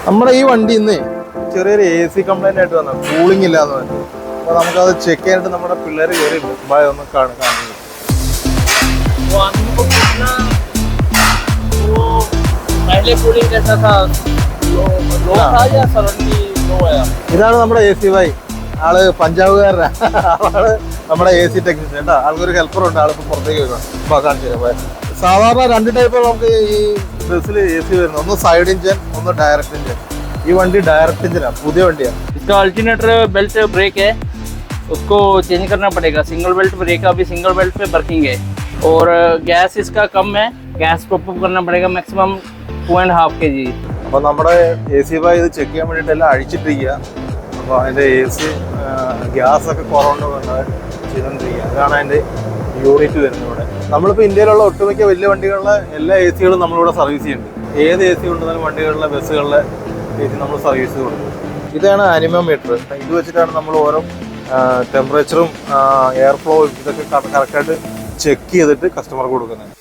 നമ്മുടെ ഈ വണ്ടി ഇന്ന് ചെറിയൊരു AC കംപ്ലൈന്റ് ആയിട്ട് വന്നു, കൂളിംഗ് ഇല്ലാന്ന് പറഞ്ഞു. അപ്പോൾ നമുക്കത് ചെക്ക് ചെയ്യാനായിട്ട് നമ്മുടെ പിള്ളേർ കയറി മുമ്പായി ഒന്ന് കാണുന്നത്. ഇതാണ് നമ്മുടെ AC ആള് പഞ്ചാബുകാരനാ. ആളാണ് നമ്മുടെ AC ടെക്നീഷ്യൻ കേട്ടോ. ആൾക്കൊരു ഹെൽപ്പറുണ്ട്, ആളിപ്പോ പുറത്തേക്ക് വരുന്നത് കാണിച്ചു തരാം. സാധാരണ രണ്ട് ടൈപ്പ് നമുക്ക് ഈ ബസ്സിൽ AC വരുന്നത്, ഒന്ന് സൈഡ് ഇഞ്ചൻ, ഒന്ന് ഡയറക്റ്റ് ഇഞ്ചൻ. ഈ വണ്ടി ഡയറക്റ്റ് ഇഞ്ചനാണ്, പുതിയ വണ്ടിയാണ്. इसका अल्टरनेटर बेल्ट ब्रेक है, उसको चेंज करना पड़ेगा. सिंगल बेल्ट ब्रेक अभी सिंगल बेल्ट पे वर्किंग है. और गैस इसका कम है, गैस टॉप अप करना पड़ेगा मैक्सिमम 2.5 kg. അപ്പോൾ നമ്മുടെ AC ഇത് ചെക്ക് ചെയ്യാൻ വേണ്ടിയിട്ട് എല്ലാം അഴിച്ചിട്ടിരിക്കുക. അപ്പോൾ അതിൻ്റെ AC ഗ്യാസൊക്കെ കുറവുണ്ട് ചെയ്തുകൊണ്ടിരിക്കുക. അതാണ് അതിൻ്റെ യൂണിറ്റ് വരുന്നത് ഇവിടെ. നമ്മളിപ്പോൾ ഇന്ത്യയിലുള്ള ഒട്ടുമിക്ക വലിയ വണ്ടികളിലെ എല്ലാ AC നമ്മളിവിടെ സർവീസ് ചെയ്യുന്നുണ്ട്. ഏത് AC കൊണ്ടുവന്നാലും വണ്ടികളിലെ ബസ്സുകളിലെ AC നമ്മൾ സർവീസ് കൊടുക്കും. ഇതാണ് അനിമോമീറ്റർ. ഇത് വെച്ചിട്ടാണ് നമ്മൾ ഓരോ ടെമ്പറേച്ചറും എയർ ഫ്ലോയും ഇതൊക്കെ കറക്റ്റായിട്ട് ചെക്ക് ചെയ്തിട്ട് കസ്റ്റമർക്ക് കൊടുക്കുന്നത്.